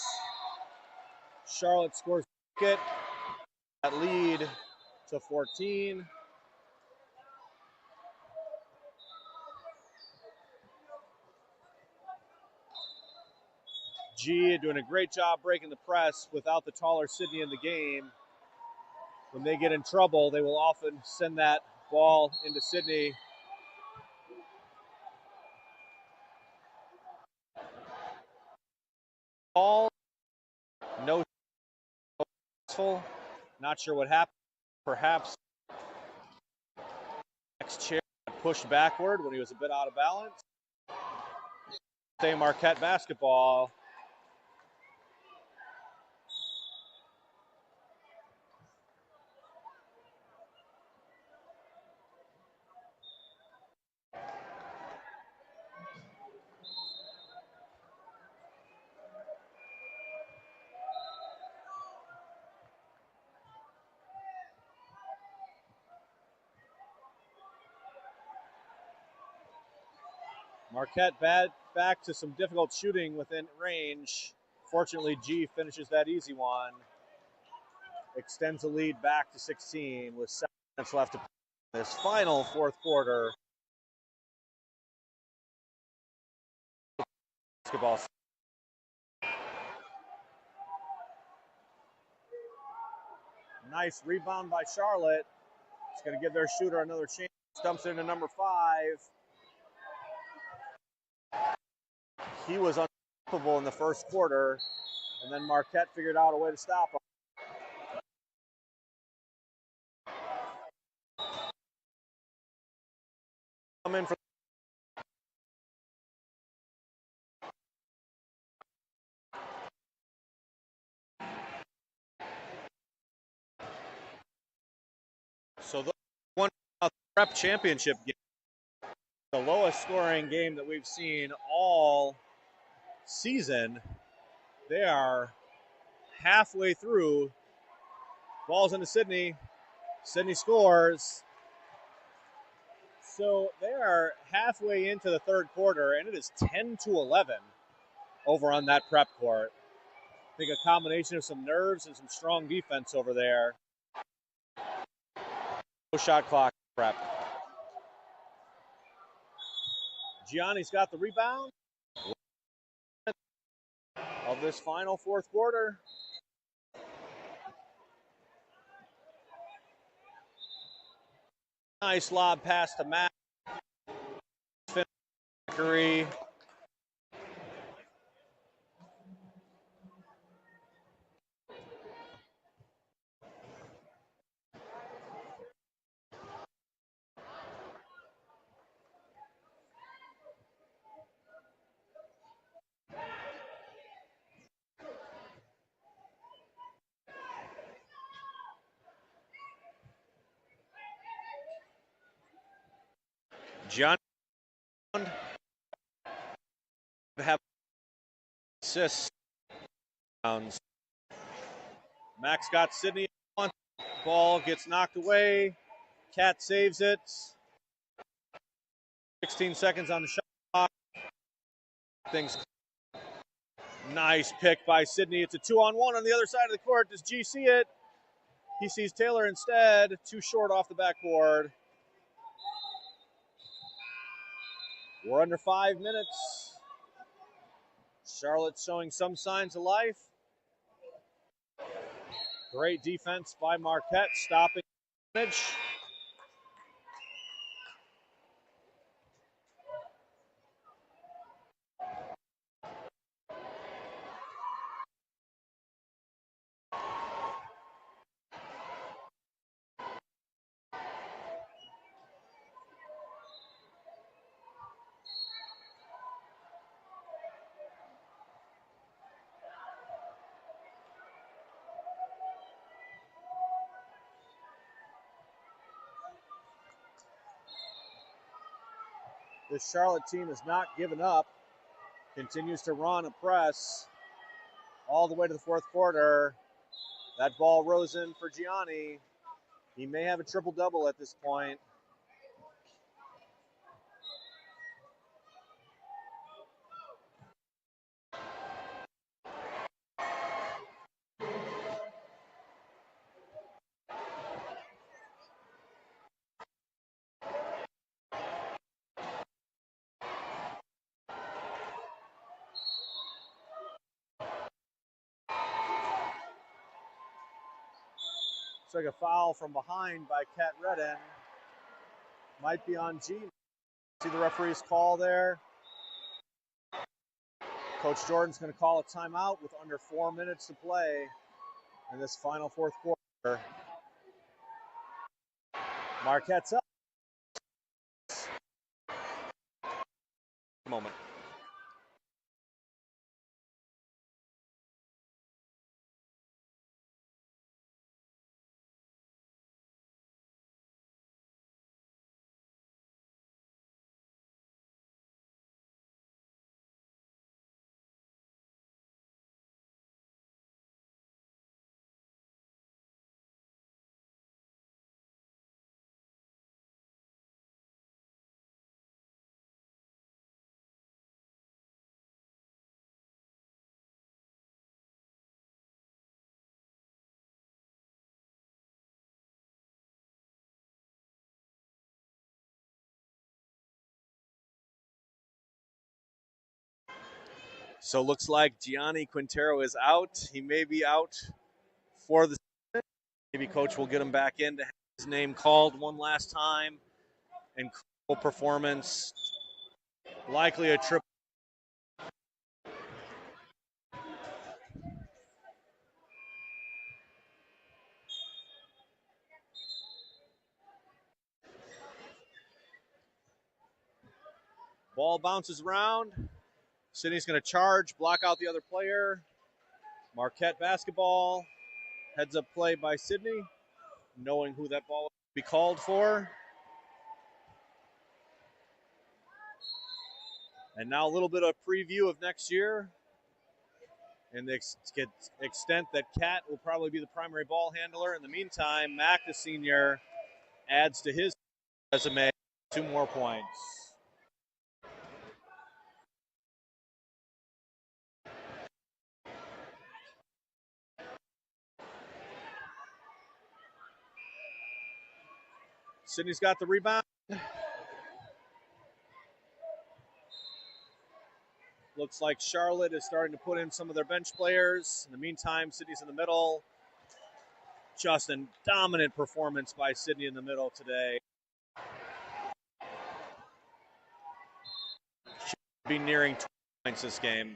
Charlotte scores a bucket. That lead to 14. G doing a great job breaking the press without the taller Sydney in the game. When they get in trouble, they will often send that ball into Sydney. Ball, no successful. Not sure what happened. Perhaps next chair pushed backward when he was a bit out of balance. Stay Marquette basketball. Marquette back to some difficult shooting within range. Fortunately, G finishes that easy one. Extends the lead back to 16 with 7 minutes left to play in this final fourth quarter. Basketball. Nice rebound by Charlotte. It's going to give their shooter another chance. Dumps it into number 5. He was unstoppable in the first quarter, and then Marquette figured out a way to stop him. Come in for so the one prep championship game, the lowest scoring game that we've seen all season. They are halfway through. Ball's into Sydney. Sydney scores. So they are halfway into the third quarter, and it is 10-11 over on that prep court. I think a combination of some nerves and some strong defense over there. No shot clock prep. Gianni's got the rebound of this final fourth quarter. Nice lob pass to Matt. Gianni have assists. Max got Sydney on. Ball gets knocked away. Cat saves it. 16 seconds on the shot clock. Things. Nice pick by Sydney. It's a 2-on-1 on the other side of the court. Does G see it? He sees Taylor instead. Too short off the backboard. We're under 5 minutes. Charlotte showing some signs of life. Great defense by Marquette, stopping damage. The Charlotte team has not given up. Continues to run a press all the way to the fourth quarter. That ball rose in for Gianni. He may have a triple-double at this point. Looks like a foul from behind by Kat Redden. Might be on G. See the referee's call there. Coach Jordan's going to call a timeout with under 4 minutes to play in this final fourth quarter. Marquette's up. Moment. So looks like Gianni Quintero is out. He may be out for the season. Maybe coach will get him back in to have his name called one last time. Incredible performance. Likely a triple. Ball bounces around. Sydney's going to charge, block out the other player. Marquette basketball. Heads up play by Sydney, knowing who that ball will be called for. And now a little bit of preview of next year. And the extent that Kat will probably be the primary ball handler. In the meantime, Mack, the senior, adds to his resume 2 more points. Sydney's got the rebound. Looks like Charlotte is starting to put in some of their bench players. In the meantime, Sydney's in the middle. Just a dominant performance by Sydney in the middle today. Should be nearing 20 points this game.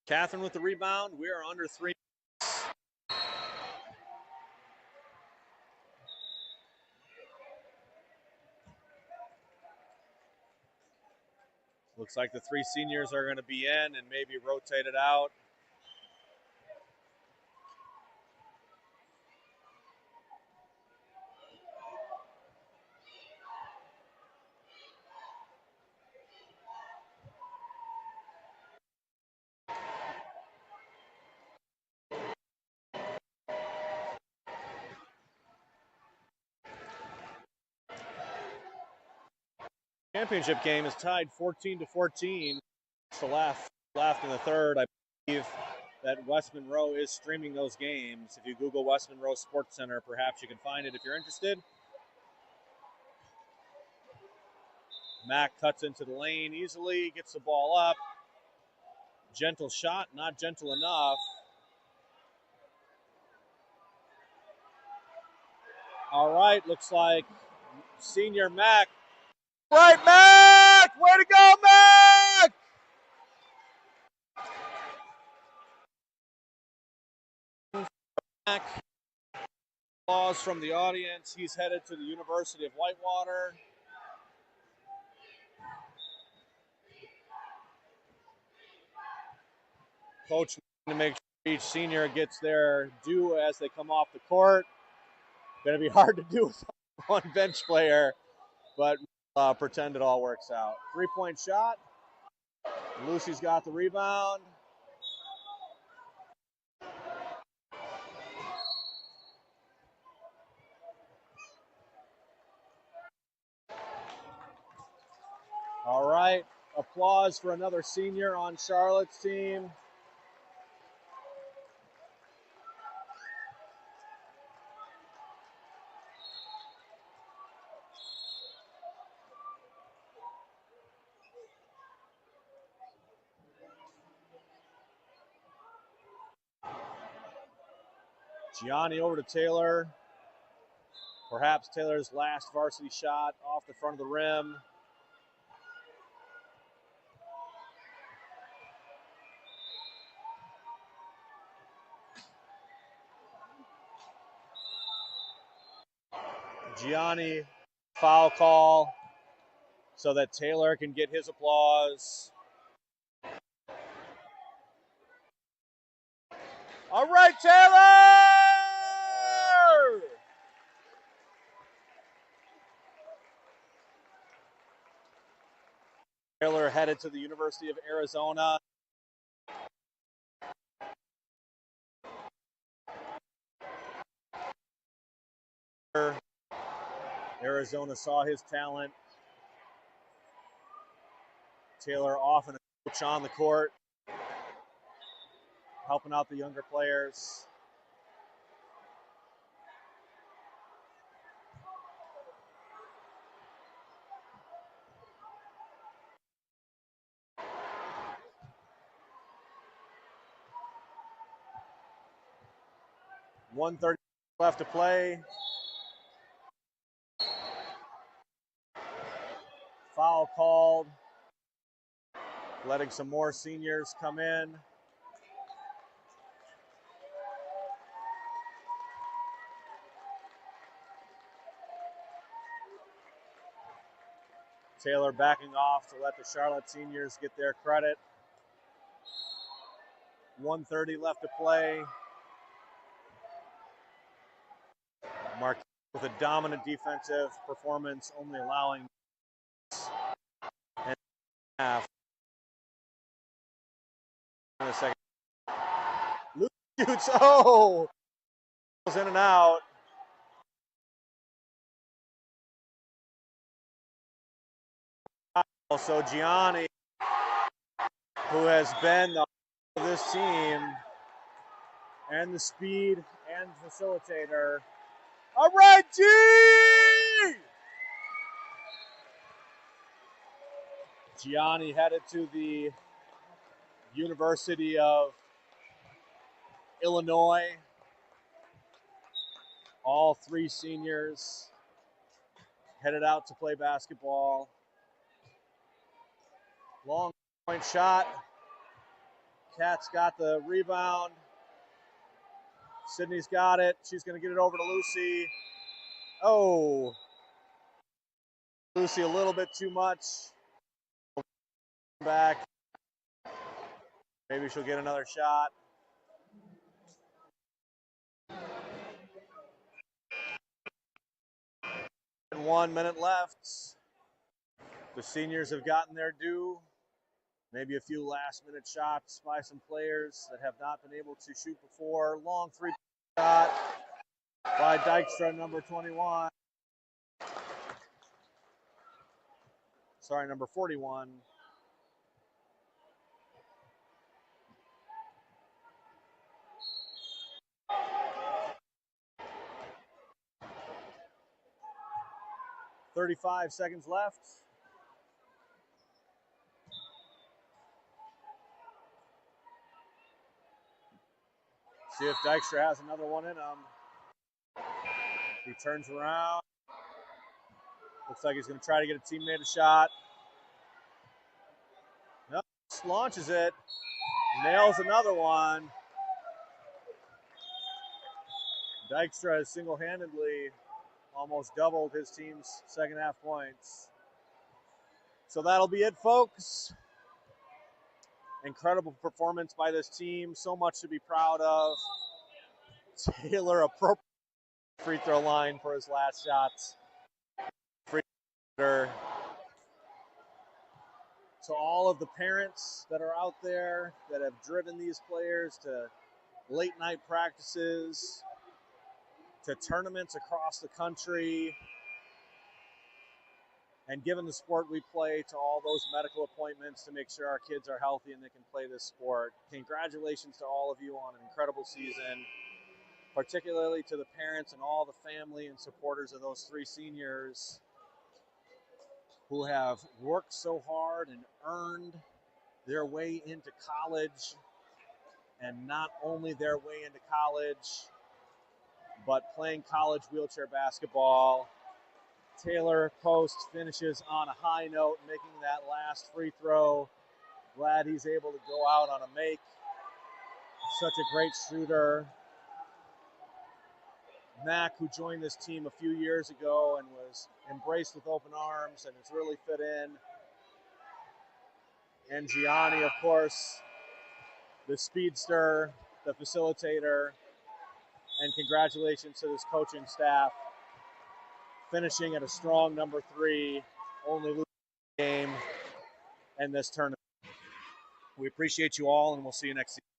Catherine with the rebound. We are under 3. Looks like the 3 seniors are going to be in and maybe rotate it out. Championship game is tied 14-14. To left in the third. I believe that West Monroe is streaming those games. If you Google West Monroe Sports Center, perhaps you can find it if you're interested. Mack cuts into the lane easily, gets the ball up. Gentle shot, not gentle enough. All right, looks like senior Mack. Right, Mack! Way to go, Mack! Mack. Applause from the audience. He's headed to the University of Whitewater. Coach to make sure each senior gets their due as they come off the court. Going to be hard to do with one bench player, but pretend it all works out. 3-point shot. Lucy's got the rebound. All right, applause for another senior on Charlotte's team. Gianni over to Taylor. Perhaps Taylor's last varsity shot off the front of the rim. Gianni, foul call so that Taylor can get his applause. All right, Taylor! Taylor headed to the University of Arizona. Arizona saw his talent. Taylor often a coach on the court, helping out the younger players. .130 left to play. Foul called. Letting some more seniors come in. Taylor backing off to let the Charlotte seniors get their credit. 1:30 left to play. Mark with a dominant defensive performance, only allowing and half in the second. Luke shoots. Oh, goes in and out. Also, Gianni, who has been the of this team and the speed and facilitator. All right, G! Gianni headed to the University of Illinois. All three seniors headed out to play basketball. Long point shot. Kat's got the rebound. Sydney's got it. She's going to get it over to Lucy. Oh. Lucy a little bit too much. Back. Maybe she'll get another shot. And 1 minute left. The seniors have gotten their due. Maybe a few last-minute shots by some players that have not been able to shoot before. Long three shot by Dykstra, number 21. Sorry, number 41. .35 seconds left. See if Dykstra has another one in him. He turns around. Looks like he's going to try to get a teammate a shot. Nope, launches it. Nails another one. Dykstra has single-handedly almost doubled his team's second half points. So that'll be it, folks. Incredible performance by this team. So much to be proud of. Taylor appropriate free throw line for his last shots. Free throw. To all of the parents that are out there that have driven these players to late night practices, to tournaments across the country, and given the sport we play, to all those medical appointments to make sure our kids are healthy and they can play this sport. Congratulations to all of you on an incredible season, particularly to the parents and all the family and supporters of those three seniors who have worked so hard and earned their way into college, and not only their way into college, but playing college wheelchair basketball. Taylor Post finishes on a high note, making that last free throw. Glad he's able to go out on a make. Such a great shooter. Mac, who joined this team a few years ago and was embraced with open arms and has really fit in. And Gianni, of course, the speedster, the facilitator, and congratulations to this coaching staff, finishing at a strong number 3, only losing game in this tournament. We appreciate you all, and we'll see you next season.